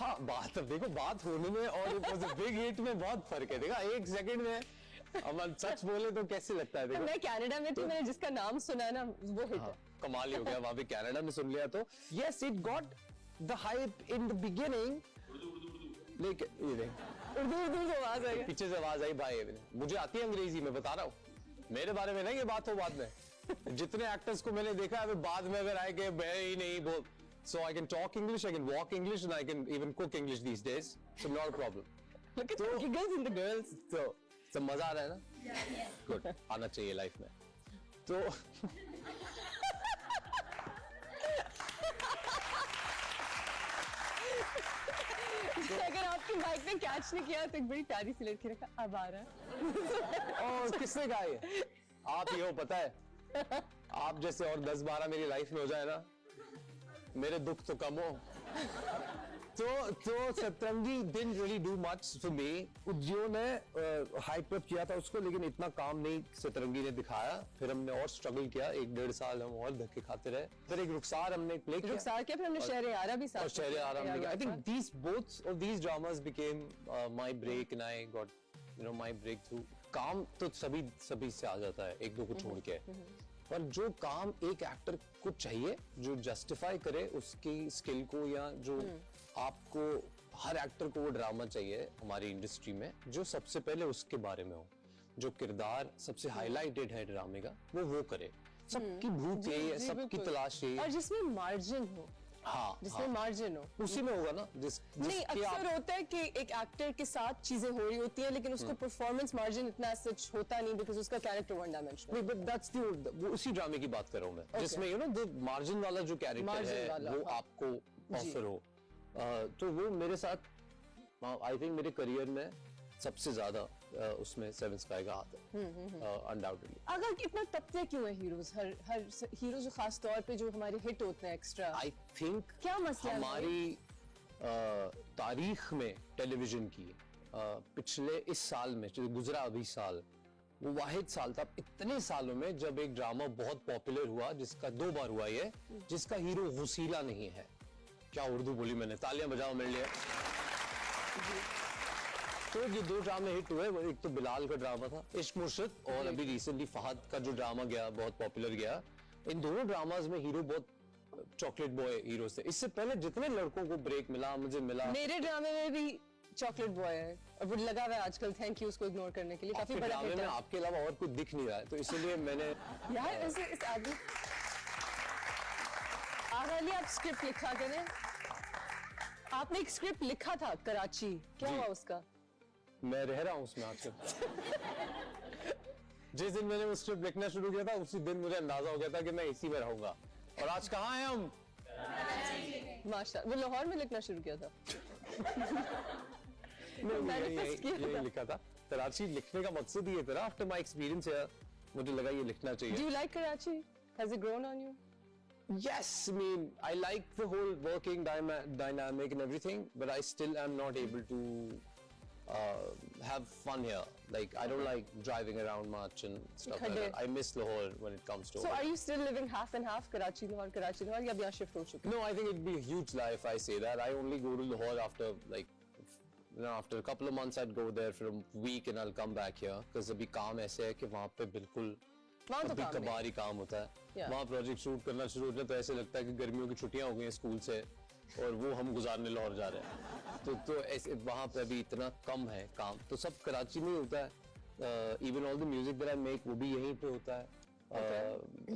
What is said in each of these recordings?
हाँ बात, अब देखो बात होने में और बिग हिट में बहुत फर्क है। देखा एक सेकंड में अमन सच बोले तो कैसे लगता है। देखो मैं कनाडा में थी, मैंने जिसका नाम सुना ना वो हिट है। कमाल ही हो गया, वहां पे कनाडा में सुन लिया तो। Yes it got the hype in the beginning, लेकिन ये देख उर्दू से आवाज आई, पीछे से आवाज आई भाई, मुझे आती है अंग्रेजी, मैं बता रहा हूँ, मेरे बारे में नहीं ये बात हो बाद में। जितने एक्टर्स को मैंने देखा है बाद में अगर आए कि मैं ही नहीं बोल, so I can talk English, I can walk English, and I can even cook English these days, so not a problem. Look at the giggles in the girls. तो मजा आ रहा है ना? Good, आना चाहिए लाइफ में। तो अगर आपकी माइक ने कैच नहीं किया तो एक बड़ी प्यारी सी लड़की रखा, अब आ रहा है। और किसने कहा ये? आप ही हो, पता है आप जैसे और 10-12 मेरी लाइफ में हो जाए ना, मेरे दुख तो कम हो। तो सतरंगी didn't really do much for me। जियो ने हाइप अप किया था उसको, लेकिन इतना काम नहीं सतरंगी ने दिखाया। फिर हमने और स्ट्रगल किया, 1-1.5 साल हम और धक्के खाते रहे। फिर एक रुखसार हमने प्ले किया, रुखसार किया, फिर हमने शहर आरा भी साथ, और शहर आरा हमने किया। I think these both of these dramas became my break and I got my breakthrough। काम तो सभी से आ जाता है, 1-2 को छोड़ के, पर जो काम एक एक्टर को चाहिए जो जस्टिफाई करे उसकी स्किल को, या जो आपको हर एक्टर को वो ड्रामा चाहिए हमारी इंडस्ट्री में जो सबसे पहले उसके बारे में हो, जो किरदार सबसे हाईलाइटेड है ड्रामे का वो करे। सबकी भूख यही है, सबकी तलाश यही है, और जिसमें मार्जिन हो। हाँ, जिसमें मार्जिन हो उसी में होगा ना। नहीं, अक्सर होता है कि एक एक्टर के साथ चीजें हो रही होती हैं लेकिन उसको परफॉर्मेंस मार्जिन इतना सच होता नहीं, बिकॉज़ उसका character one dimensional. But that's the उसी ड्रामे की बात कर रहा हूं मैं, जिसमें द मार्जिन वाला जो कैरेक्टर है वो आपको ऑफर हो। तो वो मेरे साथ आई थिंक मेरे करियर में सबसे ज्यादा उसमें सेवन स्काई का हाथ है अनडाउटेडली। अगर इतना तपते क्यों है हीरोज, हर हीरो जो खास तौर पे जो हमारे हिट होते हैं एक्स्ट्रा, आई थिंक क्या मसला है हमारी तारीख में टेलीविजन की पिछले इस साल में जो गुजरा अभी साल, वो वाहिद साल था इतने सालों में जब एक ड्रामा बहुत पॉपुलर हुआ, जिसका 2 बार हुआ ये, जिसका हीरो हुसीला नहीं है। क्या उर्दू बोली मैंने, तालियां बजाओ मेरे लिए। तो ये 2 ड्रामे हिट हुए, एक तो बिलाल का ड्रामा था इश्क मुर्शिद, और अभी रिसेंटली फहद का जो ड्रामा गया बहुत पॉपुलर गया। इन दोनों ड्रामास में हीरो बहुत चॉकलेट बॉय हीरो से। इससे पहले जितने लड़कों को ब्रेक मिला, मुझे मिला। मेरे ड्रामे में भी चॉकलेट बॉय है और वो लगा हुआ है आजकल, थैंक यू उसको इग्नोर करने के लिए। काफी बड़ा हिट है। आपके अलावा और कुछ दिख नहीं रहा है, तो इसीलिए मैंने यार इस आदमी आगे आप स्क्रिप्ट लिखा करें। आपने एक स्क्रिप्ट लिखा था कराची, क्या हुआ उसका? मैं रह रहा हूं उसमें आजकल। जिस दिन मैंने वो स्क्रिप्ट लिखना शुरू किया था उसी दिन मुझे अंदाजा हो गया था कि मैं इसी में रहूंगा। और आज कहाँ हैं हम? माशाल्लाह। वो लाहौर में लिखना शुरू किया था। यही लिखा था। कराची लिखने का मकसद ये था, आफ्टर माय एक्सपीरियंस है मुझे लगा ये लिखना चाहिए। Do you like Karachi? Has it grown on you? Yes, I mean I like the whole working dynamic and everything, but I still am not able to have fun here. Like I don't like driving around much and stuff like that. I miss Lahore when it comes to. So are you still living half and half, Karachi Lahore, या अब यहाँ shift हो चुके? No, I think it'd be a huge lie if I say that. I only go to Lahore after after a couple of months I'd go there for a week and I'll come back here because अभी काम ऐसे है कि वहाँ पे बिल्कुल कभी कभार ही काम होता है। वहाँ प्रोजेक्ट शूट करना शुरू होता है तो ऐसे लगता है कि गर्मियों की छुट्टियां हो गई हैं स्कूल से और वो हम गुजारने लाहौर जा रहे हैं। तो ऐसे वहाँ पे अभी इतना कम है काम, तो सब कराची में ही होता है। Even all the music that I make वो भी यहीं पे होता है।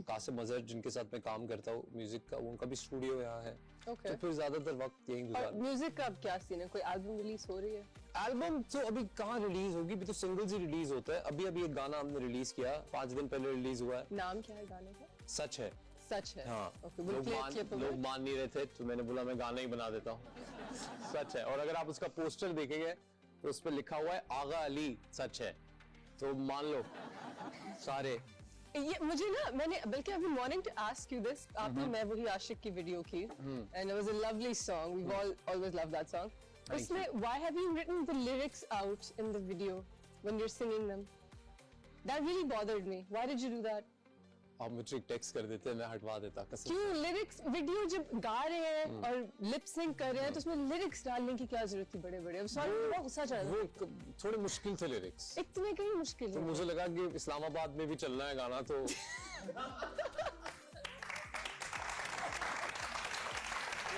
कासिम अजहर जिनके साथ मैं काम करता हूँ म्यूजिक का, उनका भी स्टूडियो यहाँ है। तो फिर ज्यादातर वक्त यहीं गुजार। म्यूजिक का अब क्या सीन है? कोई एल्बम रिलीज हो रही है? एल्बम तो अभी कहाँ रिलीज होगी, अभी तो सिंगल्स ही रिलीज होता है। अभी एक गाना हमने रिलीज किया 5 दिन पहले रिलीज हुआ है। नाम क्या है गाने का? सच है। सच है। हाँ। लोग मान नहीं रहे थे तो मैंने बोला मैं गाना ही बना देता हूँ। सच है। और अगर आप उसका पोस्टर देखेंगे तो उस पर लिखा हुआ है आगा अली सच है, तो मान लो सारे। ये मुझे ना, मैंने बल्कि अभी morning to ask you this, आपने मैं वही आशिक की वीडियो की and it was a lovely song, we all always love that song. उसमें why have you written the lyrics out in the video when you're singing them? That really bothered me. Why did you do that? आप मुझे text कर देते, मैं हटवा देता कसम। क्यों लिरिक्स वीडियो जब गा रहे हैं और लिप सिंक कर रहे हैं तो उसमें लिरिक्स डालने की क्या जरूरत थी? बड़े बड़े बहुत गुस्सा चल रहा वो थोड़े मुश्किल थे लिरिक्स, है। इतने कहीं मुश्किल तो है। मुझे लगा कि इस्लामाबाद में भी चलना है गाना, तो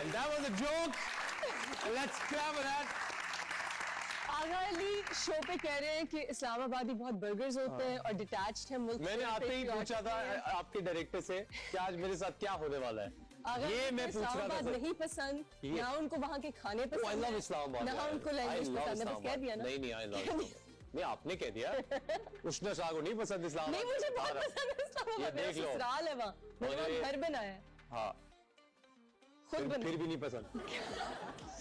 and that was a joke. Let's clap for that. Agha Ali show पे कह रहे हैं कि इस्लामाबादी बहुत बर्गर्स होते हैं और डिटैच्ड है मुल्क मैंने से, आते ही पूछा था patriotic है। आपके डायरेक्टर से कि आज मेरे साथ क्या होने वाला है, आगा ये अली मैं को पूछ रहा था इस्लामाबाद सर। नहीं पसंद, ये- ना उनको वहाँ के खाने I पसंद love है, Islamabad. ना उनको I लैंग्वेज love पसंद है। बस कह दिया ना। नहीं नहीं, I love Islamabad. नहीं आपने कह दिया, उष्ण शाह को नहीं पसंद इस्लामाबाद। नहीं मुझे बहुत हाँ, पसंद है इस्लामाबाद, ये मेरा देख लो। ससुराल है वहाँ, मैंने और ये- वहाँ घर बनाया है, हाँ खुद फिर बनाया। भी नहीं पसंद।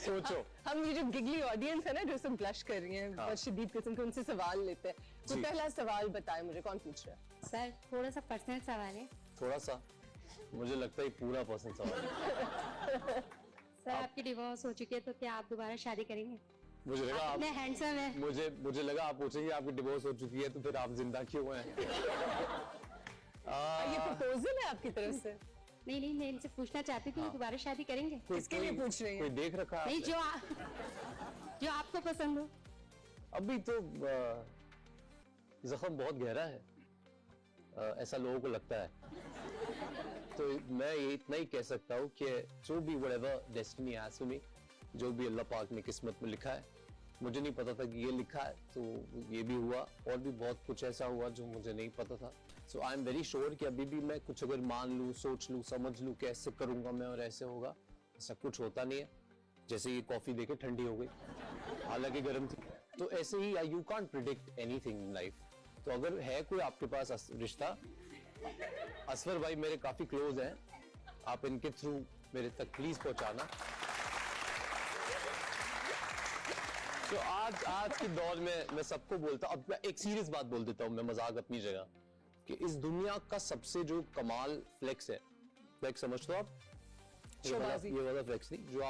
सोचो हम ये जो गिगली ऑडियंस है ना जो सब ब्लश कर रही हैं, बहुत शदीद किस्म के, उनसे सवाल लेते हैं। तो जी। पहला सवाल बताएं मुझे, कौन पूछ रहा है? सर थोड़ा सा पर्सनल सवाल है। थोड़ा सा, मुझे लगता है पूरा पसंद सवाल है। सर आपकी डिवोर्स हो चुकी है तो क्या आप दोबारा शादी करेंगे? मुझे लगा आप आप इतने हैंडसम है। मुझे लगा आप पूछेंगे आपकी डिवोर्स हो चुकी है तो फिर आप जिंदा क्यों हैं? ये प्रपोजल है आपकी तरफ से? नहीं नहीं, मैं इनसे पूछना चाहती थी दोबारा शादी करेंगे? किसके लिए पूछ रही कोई हैं? देख रखा है नहीं, आपने? जो आपको पसंद हो। अभी तो जख्म बहुत गहरा है, ऐसा लोगों को लगता है। तो मैं ये इतना ही कह सकता हूँ कि जो भी whatever destiny has for me, जो भी अल्लाह पाक ने किस्मत में लिखा है, मुझे नहीं पता था कि ये लिखा है, तो ये भी हुआ, और भी बहुत कुछ ऐसा हुआ जो मुझे नहीं पता था। सो आई एम वेरी श्योर कि अभी भी मैं कुछ अगर मान लूँ, सोच लूँ, समझ लूँ कि ऐसे करूंगा मैं और ऐसे होगा, ऐसा कुछ होता नहीं है। जैसे ये कॉफी देके ठंडी हो गई, हालांकि गर्म थी, तो ऐसे ही you can't predict anything in life. तो अगर है कोई आपके पास रिश्ता, असफर भाई मेरे काफी क्लोज हैं, आप इनके थ्रू मेरे तक प्लीज पहुंचाना। तो आज के दौर में मैं सबको बोलता हूं, अब मैं एक सीरियस बात बोल देता हूं, मैं मजाक अपनी जगह, कि इस दुनिया का सबसे जो कमाल फ्लेक्स है, फ्लेक्स समझते हो आप? शोबाजी। ये वाला फ्लेक्स नहीं, जो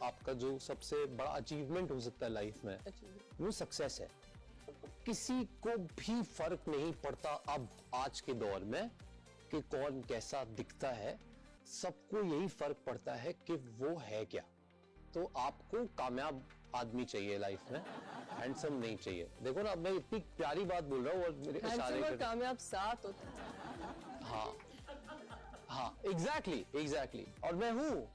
आपका जो सबसे बड़ा अचीवमेंट हो सकता है लाइफ में, वो सक्सेस है। किसी को भी फर्क नहीं पड़ता अब आज के दौर में कि कौन कैसा दिखता है, सबको यही फर्क पड़ता है कि वो है क्या। तो आपको कामयाब आदमी चाहिए लाइफ में, हैंडसम नहीं चाहिए। देखो ना, अब मैं इतनी प्यारी बात बोल रहा हूँ और मेरे इशारे हैंडसम और कर, कामयाब साथ होते हैं। हाँ हाँ एग्जैक्टली, और मैं हूँ।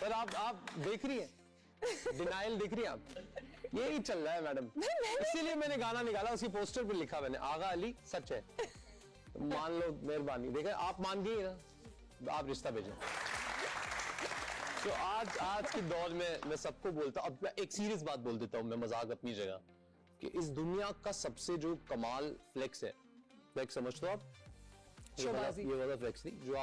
पर आप देख रही हैं, डिनाइल दिख रही है आप, यही चल रहा है मैडम। इसीलिए मैंने गाना निकाला, उसकी पोस्टर पे लिखा मैंने, आगा अली सच है, मान लो मेहरबानी। देखा, आप मान गई ना, आप रिश्ता भेजें। तो आज के दौर में मैं सबको बोलता हूं, अब मैं एक सीरियस बात बोल देता हूं, मैं मजाक अपनी जगह, कि इस दुनिया का सबसे जो कमाल फ्लेक्स है, फ्लेक्स समझते हो आप? शोबाजी। ये वाला फ्लेक्स नहीं, जो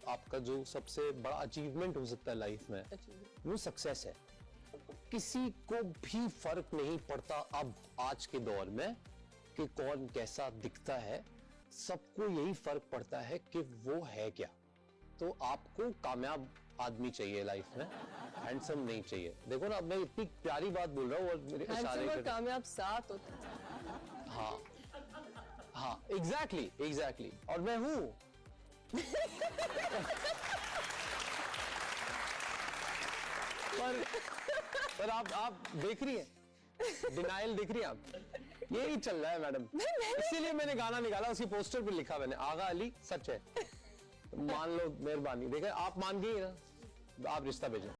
आपका जो सबसे बड़ा अचीवमेंट हो सकता है लाइफ में, वो सक्सेस है। किसी को भी फर्क नहीं पड़ता अब आज के दौर में कि कौन कैसा दिखता है, सबको यही फर्क पड़ता है कि वो है क्या। तो आपको कामयाब आदमी चाहिए लाइफ में, हैंडसम नहीं चाहिए। देखो ना, अब मैं इतनी प्यारी बात बोल रहा हूँ और मेरे इशारे हैंडसम और कर, कामयाब साथ होते हैं। हाँ एग्जैक्टली, और मैं हूँ। पर आप देख रही हैं, डिनाइल दिख रही हैं आप, यही चल रहा है मैडम। इसीलिए मैंने गाना निकाला, उसकी पोस्टर पे लिखा मैंने, आगा अली सच है, मान लो मेहरबानी। देखा, आप मान गई ना, आप रिश्ता भेजें।